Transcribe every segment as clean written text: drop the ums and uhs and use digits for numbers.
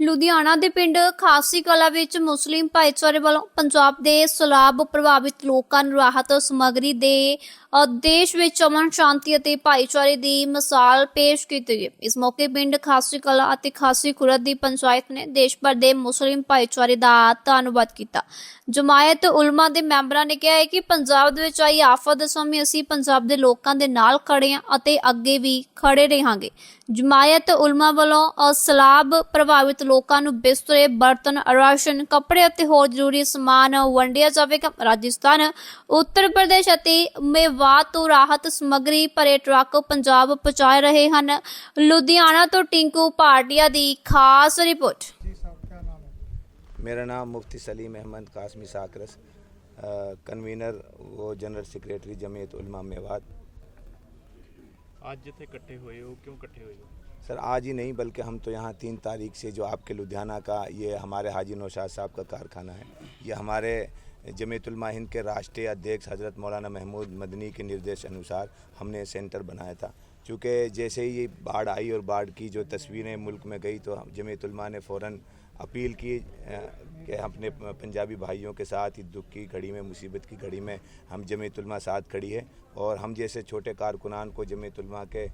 ਲੁਧਿਆਣਾ ਦੇ ਪਿੰਡ ਖਾਸੀ ਕਲਾਂ ਵਿੱਚ ਮੁਸਲਿਮ ਭਾਈਚਾਰੇ ਵੱਲੋਂ ਪੰਜਾਬ ਦੇ ਸੈਲਾਬ ਪ੍ਰਭਾਵਿਤ ਲੋਕਾਂ ਨੂੰ ਰਾਹਤ ਸਮੱਗਰੀ ਦੇ ਦੇਸ਼ ਵਿੱਚ ਅਮਨ ਸ਼ਾਂਤੀ ਅਤੇ ਭਾਈਚਾਰੇ ਦੀ ਮਿਸਾਲ ਪੇਸ਼ ਕੀਤੀ ਗਈ। ਇਸ ਮੌਕੇ ਪਿੰਡ ਖਾਸੀ ਕਲਾਂ ਅਤੇ ਖਾਸੀ ਖੁਰਦ ਦੀ ਪੰਚਾਇਤ ਨੇ ਦੇਸ਼ ਭਰ ਦੇ ਮੁਸਲਿਮ ਭਾਈਚਾਰੇ ਦਾ ਧੰਨਵਾਦ ਕੀਤਾ। ਜਮਾਇਤ ਉਲਮਾ ਦੇ ਮੈਂਬਰਾਂ ਨੇ ਕਿਹਾ ਹੈ ਕਿ ਪੰਜਾਬ ਦੇ ਵਿੱਚ ਆਈ ਆਫਤ ਦੇ ਸਮੇਂ ਅਸੀਂ ਪੰਜਾਬ ਦੇ ਲੋਕਾਂ ਦੇ ਨਾਲ ਖੜੇ ਹਾਂ ਅਤੇ ਅੱਗੇ ਵੀ ਖੜੇ ਰਹਾਂਗੇ। ਜਮਾਇਤ ਉਲਮਾ ਵੱਲੋਂ ਸੈਲਾਬ ਪ੍ਰਭਾਵਿਤ ਲੋਕਾਂ ਨੂੰ ਬਿਸਤਰੇ, ਬਰਤਨ, ਰਾਸ਼ਨ, ਕੱਪੜੇ ਅਤੇ ਹੋਰ ਜ਼ਰੂਰੀ ਸਮਾਨ ਵੰਡਿਆ ਜਾਵੇਗਾ। ਰਾਜਸਥਾਨ, ਉੱਤਰ ਪ੍ਰਦੇਸ਼ ਅਤੇ ਮੇਵਾਤ ਤੋਂ ਰਾਹਤ ਸਮੱਗਰੀ ਭਰੇ ਟਰੱਕ ਪੰਜਾਬ ਪਹੁੰਚਾ ਰਹੇ ਹਨ। ਲੁਧਿਆਣਾ ਤੋਂ टिंकू भाटिया दी खास रिपोर्ट। मेरा नाम मुफ्ती सलीम अहमद कासमी साकरस, कन्वीनर वो जनरल सेक्रेटरी जमीयत उलमा मेवात। आज जिथे इकट्ठे हुए हो, क्यों इकट्ठे हुए हो? सर आज ही नहीं बल्कि हम तो यहाँ 3 तारीख से जो आपके लुधियाना का ये हमारे हाजी नौशाद साहब का कारखाना है, ये हमारे जमीयत उलमा हिंद के राष्ट्रीय अध्यक्ष हज़रत मौलाना महमूद मदनी के निर्देश अनुसार हमने सेंटर बनाया था। चूँकि जैसे ही ये बाढ़ आई और बाढ़ की जो तस्वीरें मुल्क में गई तो जमीयत उलमा ने फ़ौरन अपील की कि अपने पंजाबी भाइयों के साथ इस दुख की घड़ी में, मुसीबत की घड़ी में हम जमीयत उलमा साथ खड़ी है। और हम जैसे छोटे कारकुनान को जमीयत उलमा के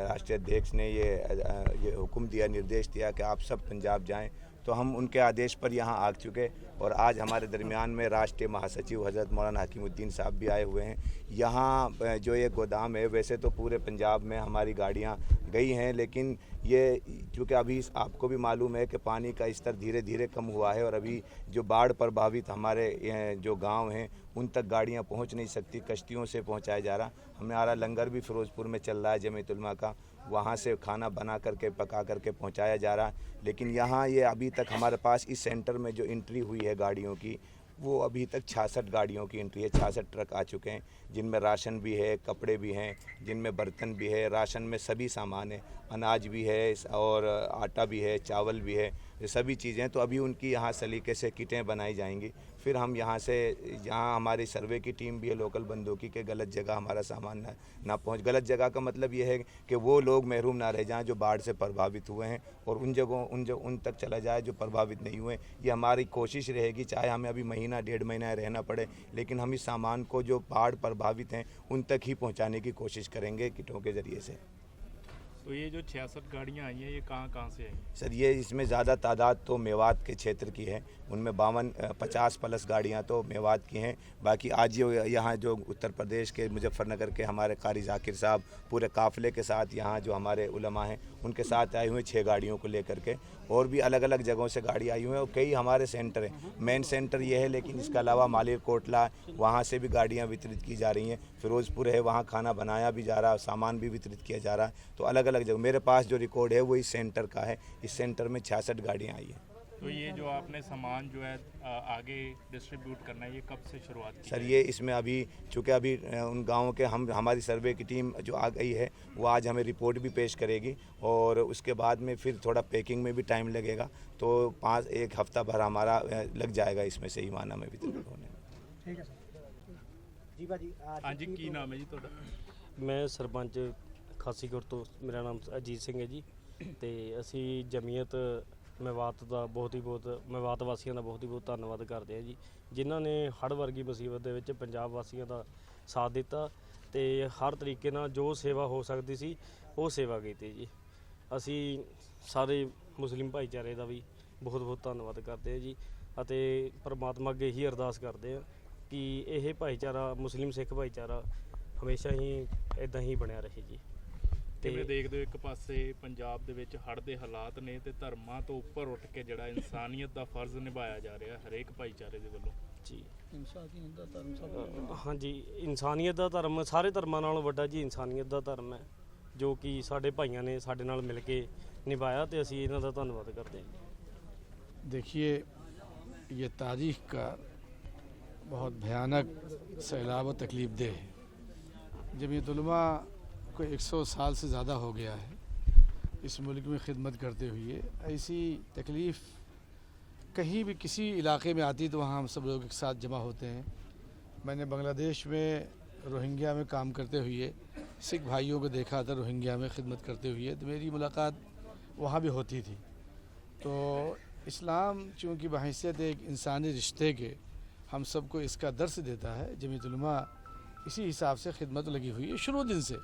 राष्ट्रीय अध्यक्ष ने ये हुक्म दिया, निर्देश दिया कि आप सब पंजाब जाएं, तो हम उनके आदेश पर यहाँ आ चुके। और आज हमारे दरमियान में राष्ट्रीय महासचिव हज़रत मौलाना हकीमुद्दीन साहब भी आए हुए हैं। यहाँ जो ये गोदाम है, वैसे तो पूरे पंजाब में हमारी गाड़ियाँ गई हैं, लेकिन ये चूँकि अभी आपको भी मालूम है कि पानी का स्तर धीरे धीरे कम हुआ है और अभी जो बाढ़ प्रभावित हमारे जो गांव हैं उन तक गाड़ियां पहुंच नहीं सकती, कश्तियों से पहुंचाया जा रहा। हमारा लंगर भी फ़िरोज़पुर में चल रहा है जमीयत उलमा का, वहाँ से खाना बना करके पका करके पहुंचाया जा रहा है। लेकिन यहाँ ये अभी तक हमारे पास इस सेंटर में जो एंट्री हुई है गाड़ियों की, वो अभी तक 66 गाड़ियों की एंट्री है। 66 ट्रक आ चुके हैं जिनमें राशन भी है, कपड़े भी हैं, जिनमें बर्तन भी है, राशन में सभी सामान है, अनाज भी है और आटा भी है, चावल भी है, ये सभी चीज़ें। तो अभी उनकी यहाँ सलीके से किटें बनाई जाएंगी। फिर हम यहाँ से, यहाँ हमारी सर्वे की टीम भी है लोकल बंदूकी के, गलत जगह हमारा सामान ना पहुँच। गलत जगह का मतलब ये है कि वो लोग महरूम ना रह जाएँ जो बाढ़ से प्रभावित हुए हैं, और उन जगहों उन तक चला जाए जो प्रभावित नहीं हुए। ये हमारी कोशिश रहेगी, चाहे हमें अभी महीना 1.5 महीना रहना पड़े, लेकिन हम इस सामान को जो बाढ़ प्रभावित हैं उन तक ही पहुँचाने की कोशिश करेंगे किटों के ज़रिए से। तो ये जो 66 गाड़ियाँ आई हैं, ये कहाँ से आई? सर ये इसमें ज़्यादा तादाद तो मेवात के क्षेत्र की है, उनमें 50 प्लस गाड़ियाँ तो मेवात की हैं। बाकी आज यहाँ जो उत्तर प्रदेश के मुजफ्फरनगर के हमारे कारी ज़ाकिर साहब पूरे काफ़िले के साथ, यहाँ जो हमारे उलमा हैं उनके साथ आए हुए 6 गाड़ियों को लेकर के, और भी अलग अलग जगहों से गाड़ी आई हुई हैं। और कई हमारे सेंटर हैं, मेन सेंटर ये है, लेकिन इसके अलावा मालिर कोटला वहाँ से भी गाड़ियाँ वितरित की जा रही हैं। फ़िरोज़पुर है, वहाँ खाना बनाया भी जा रहा है, सामान भी वितरित किया जा रहा है। तो अलग अलग जगह मेरे पास जो रिकॉर्ड है वो इस सेंटर का है। इस सेंटर में 66 गाड़ियाँ आई हैं। तो ये जो आपने सामान जो है आगे डिस्ट्रीब्यूट करना है, ये कब से शुरुआत की? सर ये इसमें अभी चूँकि अभी उन गाँवों के हमारी सर्वे की टीम जो आ गई है वो आज हमें रिपोर्ट भी पेश करेगी, और उसके बाद में फिर थोड़ा पैकिंग में भी टाइम लगेगा। तो 1 हफ्ता भर हमारा लग जाएगा इसमें सही माना में वितरण होने में। ठीक है सर जी भाजी। हाँ जी, की नाम है जी ਤੁਹਾਡਾ? मैं सरपंच खासीगुर तो मेरा नाम अजीत सिंह है जी। तो असी जमीयत मेवात का बहुत मेवात वासियों का बहुत धन्यवाद करते हैं जी, जिन्हों ने हड़ वर्गी मुसीबत के विच पंजाब वासियों का साथ दिता तो हर तरीके नाल जो सेवा हो सकती सी वो सेवा की जी। असी सारे मुस्लिम भाईचारे का भी बहुत धन्यवाद करते हैं जी, और परमात्मा अगे ही अरदास करते हैं कि यह भाईचारा मुस्लिम सिख भाईचारा हमेशा ही इदां ही बनया रहे जी। ਕਿਵੇਂ ਦੇਖਦੇ ਹੋ, ਇੱਕ ਪਾਸੇ ਪੰਜਾਬ ਦੇ ਵਿੱਚ ਹੜ੍ਹ ਦੇ ਹਾਲਾਤ ਨੇ ਤੇ ਧਰਮਾਂ ਤੋਂ ਉੱਪਰ ਉੱਠ ਕੇ ਜਿਹੜਾ ਇਨਸਾਨੀਅਤ ਦਾ ਫਰਜ਼ ਨਿਭਾਇਆ ਜਾ ਰਿਹਾ ਹਰੇਕ ਭਾਈਚਾਰੇ ਦੇ ਵੱਲੋਂ ਜੀ? ਇਨਸਾਨੀਅਤ ਦਾ ਧਰਮ हाँ जी, इंसानियत ਦਾ ਧਰਮ ਸਾਰੇ ਧਰਮਾਂ ਨਾਲੋਂ ਵੱਡਾ ਜੀ ਇੰਸਾਨੀਅਤ ਦਾ ਧਰਮ ਹੈ, ਜੋ ਕਿ ਸਾਡੇ ਭਾਈਆਂ ਨੇ ਸਾਡੇ ਨਾਲ ਮਿਲ ਕੇ ਨਿਭਾਇਆ ਤੇ ਅਸੀਂ ਇਹਨਾਂ ਦਾ ਧੰਨਵਾਦ ਕਰਦੇ ਹਾਂ। देखिए, ये तारीख का बहुत भयानक सैलाब और तकलीफ दे है। जमीयत उलमा को 100 साल से ज़्यादा हो गया है इस मुल्क में खिदमत करते हुए। ऐसी तकलीफ़ कहीं भी किसी इलाके में आती तो वहाँ हम सब लोग एक साथ जमा होते हैं। मैंने बांग्लादेश में रोहिंग्या में काम करते हुए सिख भाइयों को देखा था, रोहिंग्या में खिदमत करते हुए, तो मेरी मुलाकात वहाँ भी होती थी। तो इस्लाम चूँकि बहैसियत एक इंसानी रिश्ते के हम सबको इसका दर्स देता है। जमीयत उलमा इसी हिसाब से खिदमत लगी हुई है शुरू दिन से।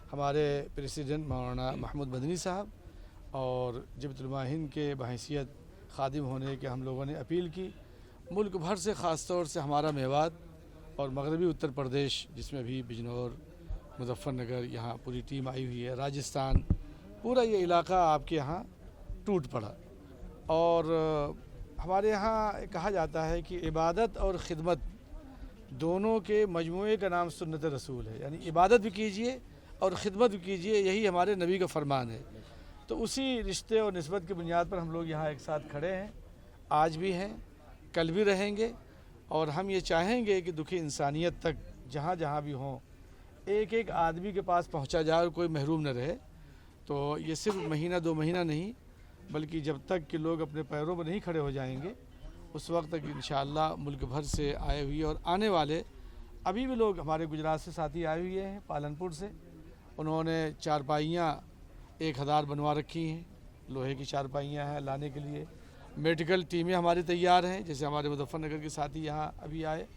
हमारे प्रेसिडेंट मौलाना महमूद मदनी साहब और जमीयत उलमा हिंद के बहैसियत खादिम होने के हम लोगों ने अपील की। मुल्क भर से ख़ास तौर से हमारा मेवात और मगरबी उत्तर प्रदेश, जिसमें भी बिजनौर, मुजफ्फरनगर, यहाँ पूरी टीम आई हुई है, राजस्थान, पूरा ये इलाका आपके यहाँ टूट पड़ा। और हमारे यहाँ कहा जाता है कि इबादत और ख़िदमत दोनों के मजमूए का नाम सुन्नत रसूल है, यानी इबादत भी कीजिए और ख़िदमत भी कीजिए, यही हमारे नबी का फरमान है। तो उसी रिश्ते और निस्बत की बुनियाद पर हम लोग यहाँ एक साथ खड़े हैं, आज भी हैं, कल भी रहेंगे। और हम ये चाहेंगे कि दुखी इंसानियत तक जहाँ जहाँ भी हों एक एक आदमी के पास पहुँचा जाए और कोई महरूम न रहे। तो ये सिर्फ महीना 2 महीना नहीं, बल्कि जब तक कि लोग अपने पैरों पर नहीं खड़े हो जाएंगे उस वक्त तक इंशाअल्लाह मुल्क भर से आए हुए और आने वाले, अभी भी लोग हमारे गुजरात से साथी आए हुए हैं, पालनपुर से, उन्होंने चारपाइयाँ 1000 बनवा रखी हैं, लोहे की चारपाइयाँ हैं लाने के लिए। मेडिकल टीमें हमारी तैयार हैं, जैसे हमारे मुजफ्फरनगर के साथी यहाँ अभी आए।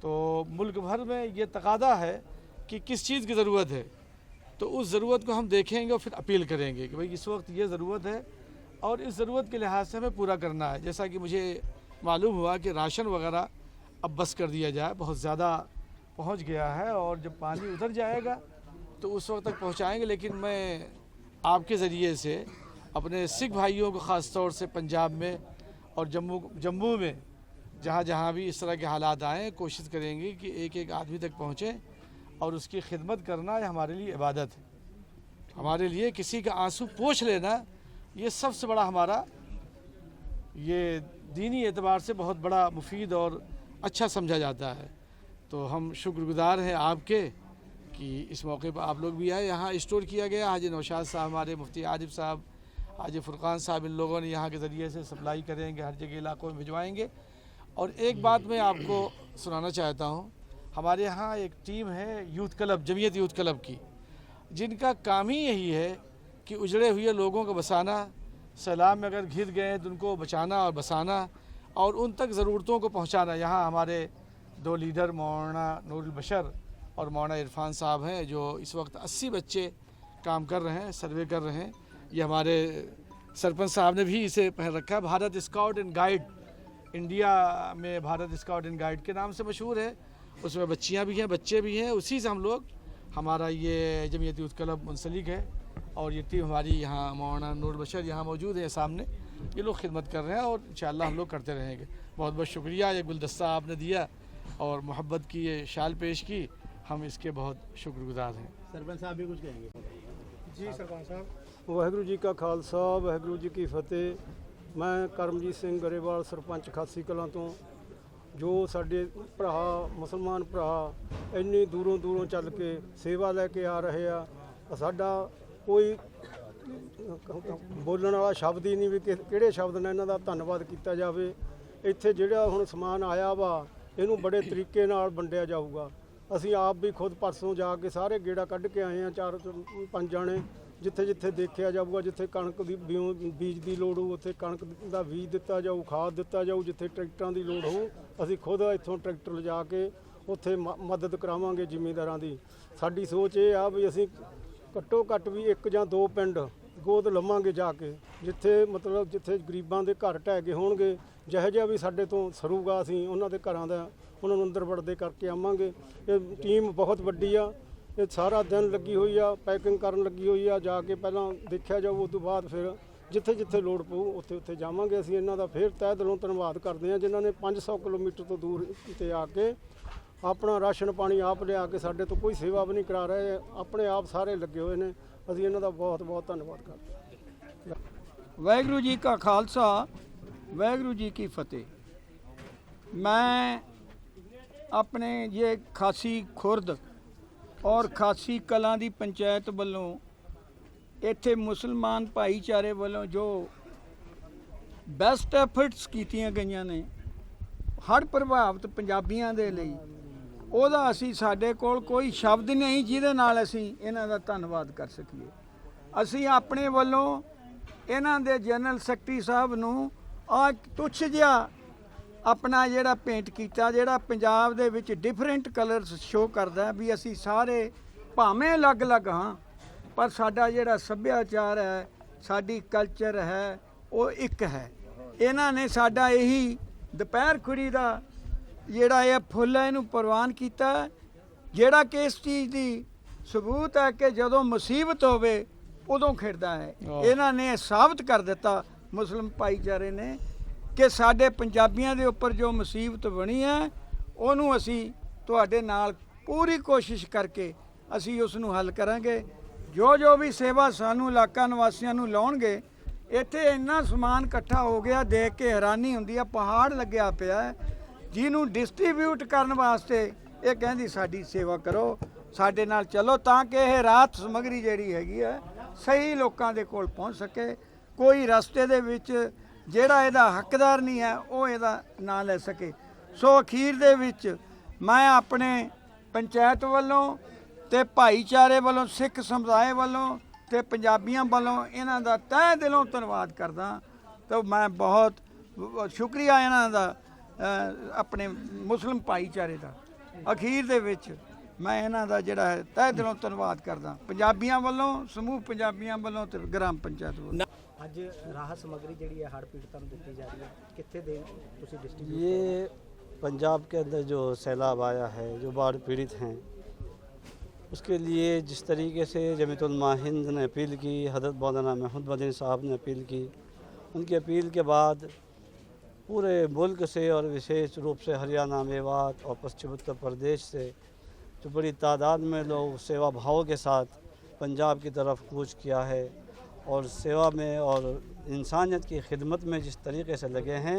तो मुल्क भर में ये तकादा है कि किस चीज़ की ज़रूरत है, तो उस ज़रूरत को हम देखेंगे और फिर अपील करेंगे कि भाई इस वक्त ये ज़रूरत है और इस ज़रूरत के लिहाज से हमें पूरा करना है। जैसा कि मुझे मालूम हुआ कि राशन वगैरह अब बस कर दिया जाए, बहुत ज़्यादा पहुंच गया है और जब पानी उतर जाएगा तो उस वक्त तक पहुंचाएंगे। लेकिन मैं आपके ज़रिए से अपने सिख भाइयों को ख़ास तौर से पंजाब में और जम्मू में जहाँ जहाँ भी इस तरह के हालात आएँ, कोशिश करेंगे कि एक एक आदमी तक पहुँचे और उसकी खिदमत करना ये हमारे लिए इबादत है। हमारे लिए किसी का आंसू पोंछ लेना ये सबसे बड़ा हमारा ये दीनी एतबार से बहुत बड़ा मुफीद और अच्छा समझा जाता है। तो हम शुक्रगुजार हैं आपके कि इस मौके पर आप लोग भी आए। यहाँ स्टोर किया गया, हाजी नौशाद साहब, हमारे मुफ्ती आरिफ साहब, हाजी फुरकान साहब, इन लोगों ने यहाँ के ज़रिए से सप्लाई करेंगे, हर जगह इलाकों में भिजवाएंगे। और एक बात मैं आपको सुनाना चाहता हूँ, हमारे यहाँ एक टीम है youth club, Jamiat youth club की, जिनका काम ही यही है कि उजड़े हुए लोगों को बसाना, सैलाब में अगर घिर गए तो उनको बचाना और बसाना और उन तक ज़रूरतों को पहुँचाना। यहाँ हमारे 2 लीडर मौलाना नूरुल बशर और मौलाना इरफान साहब हैं, जो इस वक्त 80 बच्चे काम कर रहे हैं, सर्वे कर रहे हैं। ये हमारे सरपंच साहब ने भी इसे पहन रखा है, Bharat scout and guide, India में भारत स्काउट एंड गाइड के नाम से मशहूर है। उसमें बच्चियाँ भी हैं, बच्चे भी हैं, उसी से हम लोग, हमारा ये जमीयत यूथ क्लब मुंसलिक है। और ये टीम हमारी यहाँ मौलाना नूर बशर यहाँ मौजूद है सामने, ये लोग खिदमत कर रहे हैं और इंशाअल्लाह हम लोग करते रहेंगे। बहुत बहुत शुक्रिया, ये गुलदस्ता आपने दिया और मोहब्बत की ये शाल पेश की, हम इसके बहुत शुक्रगुजार हैं। सरपंच साहब भी कुछ कहेंगे? जी सरपंच साहब। वाहिगुरू जी का खालसा, वाहिगुरू जी की फतेह। मैं ਕਰਮਜੀਤ ਸਿੰਘ ਗਰੇਵਾਲ, ਸਰਪੰਚ ਖਾਸੀ ਕਲਾਂ ਤੋਂ। ਜੋ ਸਾਡੇ ਭਰਾ, ਮੁਸਲਮਾਨ ਭਰਾ ਇੰਨੀ ਦੂਰੋਂ ਦੂਰੋਂ ਚੱਲ ਕੇ ਸੇਵਾ ਲੈ ਕੇ ਆ ਰਹੇ ਆ, ਸਾਡਾ ਕੋਈ ਬੋਲਣ ਵਾਲਾ ਸ਼ਬਦ ਹੀ ਨਹੀਂ ਵੀ ਕਿਹੜੇ ਸ਼ਬਦ ਨਾਲ ਇਹਨਾਂ ਦਾ ਧੰਨਵਾਦ ਕੀਤਾ ਜਾਵੇ। ਇੱਥੇ ਜਿਹੜਾ ਹੁਣ ਸਮਾਨ ਆਇਆ ਵਾ ਇਹਨੂੰ ਬੜੇ ਤਰੀਕੇ ਨਾਲ ਵੰਡਿਆ ਜਾਊਗਾ। ਅਸੀਂ ਆਪ ਵੀ ਖੁਦ ਪਰਸੋਂ ਜਾ ਕੇ ਸਾਰੇ ਗੇੜਾ ਕੱਢ ਕੇ ਆਏ ਆ, 4-5 ਜਾਣੇ। ਜਿੱਥੇ ਜਿੱਥੇ ਦੇਖਿਆ ਜਾਊਗਾ, ਜਿੱਥੇ ਕਣਕ ਦੀ ਬੀਜ ਦੀ ਲੋੜ ਹੋਊ ਉੱਥੇ ਕਣਕ ਦਾ ਬੀਜ ਦਿੱਤਾ ਜਾਊ, ਖਾਦ ਦਿੱਤਾ ਜਾਊ। ਜਿੱਥੇ ਟਰੈਕਟਰਾਂ ਦੀ ਲੋੜ ਹੋਊ ਅਸੀਂ ਖੁਦ ਇੱਥੋਂ ਟਰੈਕਟਰ ਲਿਜਾ ਕੇ ਉੱਥੇ ਮਦਦ ਕਰਾਵਾਂਗੇ ਜ਼ਿਮੀਂਦਾਰਾਂ ਦੀ। ਸਾਡੀ ਸੋਚ ਇਹ ਆ ਵੀ ਅਸੀਂ ਘੱਟੋ ਘੱਟ ਵੀ 1 ਜਾਂ 2 ਪਿੰਡ ਗੋਦ ਲਵਾਂਗੇ ਜਾ ਕੇ, ਜਿੱਥੇ ਮਤਲਬ ਜਿੱਥੇ ਗਰੀਬਾਂ ਦੇ ਘਰ ਢਹਿ ਗਏ ਹੋਣਗੇ, ਜਿਹੋ ਜਿਹਾ ਵੀ ਸਾਡੇ ਤੋਂ ਸਰੂਗਾ ਅਸੀਂ ਉਹਨਾਂ ਦੇ ਘਰਾਂ ਦਾ ਉਹਨਾਂ ਨੂੰ ਅੰਦਰ ਵੜਦੇ ਕਰਕੇ ਆਵਾਂਗੇ। ਇਹ ਟੀਮ ਬਹੁਤ ਵੱਡੀ ਆ, ਇਹ ਸਾਰਾ ਦਿਨ ਲੱਗੀ ਹੋਈ ਆ, ਪੈਕਿੰਗ ਕਰਨ ਲੱਗੀ ਹੋਈ ਆ। ਜਾ ਕੇ ਪਹਿਲਾਂ ਦੇਖਿਆ ਜਾਊ, ਉਸ ਤੋਂ ਬਾਅਦ ਫਿਰ ਜਿੱਥੇ ਜਿੱਥੇ ਲੋੜ ਪਊ ਉੱਥੇ ਉੱਥੇ ਜਾਵਾਂਗੇ। ਅਸੀਂ ਇਹਨਾਂ ਦਾ ਫਿਰ ਤਹਿ ਦਿਲੋਂ ਧੰਨਵਾਦ ਕਰਦੇ ਹਾਂ, ਜਿਨ੍ਹਾਂ ਨੇ 500 ਕਿਲੋਮੀਟਰ ਤੋਂ ਦੂਰ ਤੇ ਆ ਕੇ ਆਪਣਾ ਰਾਸ਼ਨ ਪਾਣੀ ਆਪ ਲਿਆ ਕੇ ਸਾਡੇ ਤੋਂ ਕੋਈ ਸੇਵਾ ਵੀ ਨਹੀਂ ਕਰਾ ਰਹੇ, ਆਪਣੇ ਆਪ ਸਾਰੇ ਲੱਗੇ ਹੋਏ ਨੇ। ਅਸੀਂ ਇਹਨਾਂ ਦਾ ਬਹੁਤ ਬਹੁਤ ਧੰਨਵਾਦ ਕਰਦੇ ਹਾਂ। ਵਾਹਿਗੁਰੂ ਜੀ का खालसा, वाहिगुरू जी की फतेह। मैं अपने ये खासी खुर्द और खासी कलां दी पंचायत वालों इत्थे मुसलमान भाईचारे वालों जो बेस्ट एफर्ट्स कीतियां गईयां ने हड़ प्रभावित पंजाबियां दे लई, ਉਹਦਾ ਅਸੀਂ ਸਾਡੇ ਕੋਲ ਕੋਈ ਸ਼ਬਦ ਨਹੀਂ ਜਿਹਦੇ ਨਾਲ ਅਸੀਂ ਇਹਨਾਂ ਦਾ ਧੰਨਵਾਦ ਕਰ ਸਕੀਏ। ਅਸੀਂ ਆਪਣੇ ਵੱਲੋਂ ਇਹਨਾਂ ਦੇ ਜਨਰਲ ਸੈਕਟਰੀ ਸਾਹਿਬ ਨੂੰ ਆ ਤੁੱਛ ਜਿਹਾ ਆਪਣਾ ਜਿਹੜਾ ਪੇਂਟ ਕੀਤਾ, ਜਿਹੜਾ ਪੰਜਾਬ ਦੇ ਵਿੱਚ ਡਿਫਰੈਂਟ ਕਲਰਸ ਸ਼ੋ ਕਰਦਾ ਵੀ ਅਸੀਂ ਸਾਰੇ ਭਾਵੇਂ ਅਲੱਗ-ਅਲੱਗ ਹਾਂ ਪਰ ਸਾਡਾ ਜਿਹੜਾ ਸੱਭਿਆਚਾਰ ਹੈ, ਸਾਡੀ ਕਲਚਰ ਹੈ, ਉਹ ਇੱਕ ਹੈ। ਇਹਨਾਂ ਨੇ ਸਾਡਾ ਇਹੀ ਦੁਪਹਿਰ ਖੁਰੀ ਦਾ ਜਿਹੜਾ ਇਹ ਫੁੱਲ ਹੈ ਇਹਨੂੰ ਪ੍ਰਵਾਨ ਕੀਤਾ, ਜਿਹੜਾ ਕਿ ਇਸ ਚੀਜ਼ ਦੀ ਸਬੂਤ ਹੈ ਕਿ ਜਦੋਂ ਮੁਸੀਬਤ ਹੋਵੇ ਉਦੋਂ ਖਿੜਦਾ ਹੈ। ਇਹਨਾਂ ਨੇ ਸਾਬਤ ਕਰ ਦਿੱਤਾ ਮੁਸਲਿਮ ਭਾਈਚਾਰੇ ਨੇ ਕਿ ਸਾਡੇ ਪੰਜਾਬੀਆਂ ਦੇ ਉੱਪਰ ਜੋ ਮੁਸੀਬਤ ਬਣੀ ਹੈ ਉਹਨੂੰ ਅਸੀਂ ਤੁਹਾਡੇ ਨਾਲ ਪੂਰੀ ਕੋਸ਼ਿਸ਼ ਕਰਕੇ ਅਸੀਂ ਉਸ ਨੂੰ ਹੱਲ ਕਰਾਂਗੇ। ਜੋ ਵੀ ਸੇਵਾ ਸਾਨੂੰ ਇਲਾਕਾ ਨਿਵਾਸੀਆਂ ਨੂੰ ਲਾਉਣਗੇ, ਇੱਥੇ ਇੰਨਾ ਸਮਾਨ ਇਕੱਠਾ ਹੋ ਗਿਆ ਦੇਖ ਕੇ ਹੈਰਾਨੀ ਹੁੰਦੀ ਆ। ਪਹਾੜ ਲੱਗਿਆ ਪਿਆ ਹੈ ਜਿਹਨੂੰ ਡਿਸਟ੍ਰੀਬਿਊਟ ਕਰਨ ਵਾਸਤੇ ਇਹ ਕਹਿੰਦੀ ਸਾਡੀ ਸੇਵਾ ਕਰੋ, ਸਾਡੇ ਨਾਲ ਚੱਲੋ ਤਾਂ ਕਿ ਇਹ ਰਾਹਤ ਸਮੱਗਰੀ ਜਿਹੜੀ ਹੈਗੀ ਹੈ ਸਹੀ ਲੋਕਾਂ ਦੇ ਕੋਲ ਪਹੁੰਚ ਸਕੇ। ਕੋਈ ਰਸਤੇ ਦੇ ਵਿੱਚ ਜਿਹੜਾ ਇਹਦਾ ਹੱਕਦਾਰ ਨਹੀਂ ਹੈ ਉਹ ਇਹਦਾ ਨਾਂ ਲੈ ਸਕੇ। ਸੋ ਅਖੀਰ ਦੇ ਵਿੱਚ ਮੈਂ ਆਪਣੇ ਪੰਚਾਇਤ ਵੱਲੋਂ ਤੇ ਭਾਈਚਾਰੇ ਵੱਲੋਂ, ਸਿੱਖ ਸਮੁਦਾਇ ਵੱਲੋਂ ਤੇ ਪੰਜਾਬੀਆਂ ਵੱਲੋਂ ਇਹਨਾਂ ਦਾ ਤਹਿ ਦਿਲੋਂ ਧੰਨਵਾਦ ਕਰਦਾ। ਤਾਂ ਮੈਂ ਬਹੁਤ ਸ਼ੁਕਰੀਆ ਇਹਨਾਂ ਦਾ, ਆਪਣੇ ਮੁਸਲਿਮ ਭਾਈਚਾਰੇ ਦਾ। ਅਖੀਰ ਦੇ ਵਿੱਚ ਮੈਂ ਇਹਨਾਂ ਦਾ ਜਿਹੜਾ ਹੈ ਤਹਿ ਦਿਲੋਂ ਧੰਨਵਾਦ ਕਰਦਾ, ਪੰਜਾਬੀਆਂ ਵੱਲੋਂ, ਸਮੂਹ ਪੰਜਾਬੀਆਂ ਵੱਲੋਂ ਤੇ ਗ੍ਰਾਮ ਪੰਚਾਇਤ ਵੱਲੋਂ। ਅੱਜ ਰਾਹਤ ਸਮੱਗਰੀ ਜਿਹੜੀ ਹੈ ਹੜ੍ਹ ਪੀੜਤਾਂ ਨੂੰ ਦਿੱਤੀ ਜਾ ਰਹੀ ਹੈ, ਕਿੱਥੇ ਦੇ ਤੁਸੀਂ ਡਿਸਟ੍ਰੀਬਿਊਟ? ये पंजाब के अंदर जो सैलाब आया है, जो बाढ़ पीड़ित हैं, उसके लिए जिस तरीके से जमीयतुलमा हिंद ने अपील की, हज़रत मौलाना महमूद मदनी साहब ने अपील की, उनकी अपील के बाद पूरे मुल्क से और विशेष रूप से हरियाणा, मेवात और पश्चिम उत्तर प्रदेश से जो बड़ी तादाद में लोग सेवा भाव के साथ पंजाब की तरफ कूच किया है और सेवा में और इंसानियत की खिदमत में जिस तरीके से लगे हैं,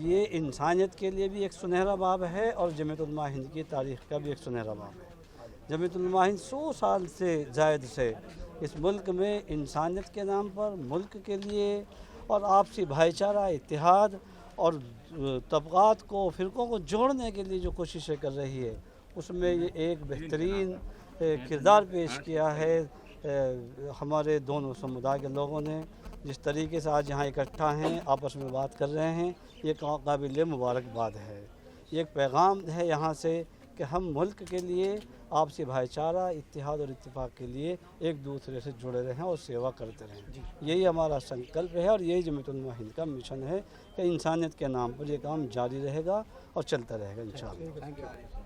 ये इंसानियत के लिए भी एक सुनहरा बाब है और जमीयतुलमा हिंद की तारीख़ का भी एक सुनहरा बाब है। जमीयतुलमा हिंद 100 साल से जायद से इस मुल्क में इंसानियत के नाम पर, मुल्क के लिए और आपसी भाईचारा, इत्तेहाद और तबक़ात को, फ़िरक़ों को जोड़ने के लिए जो कोशिशें कर रही है, उसमें ये एक बेहतरीन किरदार पेश किया है हमारे दोनों समुदाय के लोगों ने। जिस तरीके से आज यहाँ इकट्ठा हैं, आपस में बात कर रहे हैं, ये काबिल मुबारकबाद है। ये एक पैगाम है यहाँ से कि हम मुल्क के लिए आपसी भाईचारा, इत्तेहाद और इत्तेफाक के लिए एक दूसरे से जुड़े रहें और सेवा करते रहें। यही हमारा संकल्प है और यही जमीयतुलमा हिंद का मिशन है कि इंसानियत के नाम पर ये काम जारी रहेगा और चलता रहेगा इंशाअल्लाह।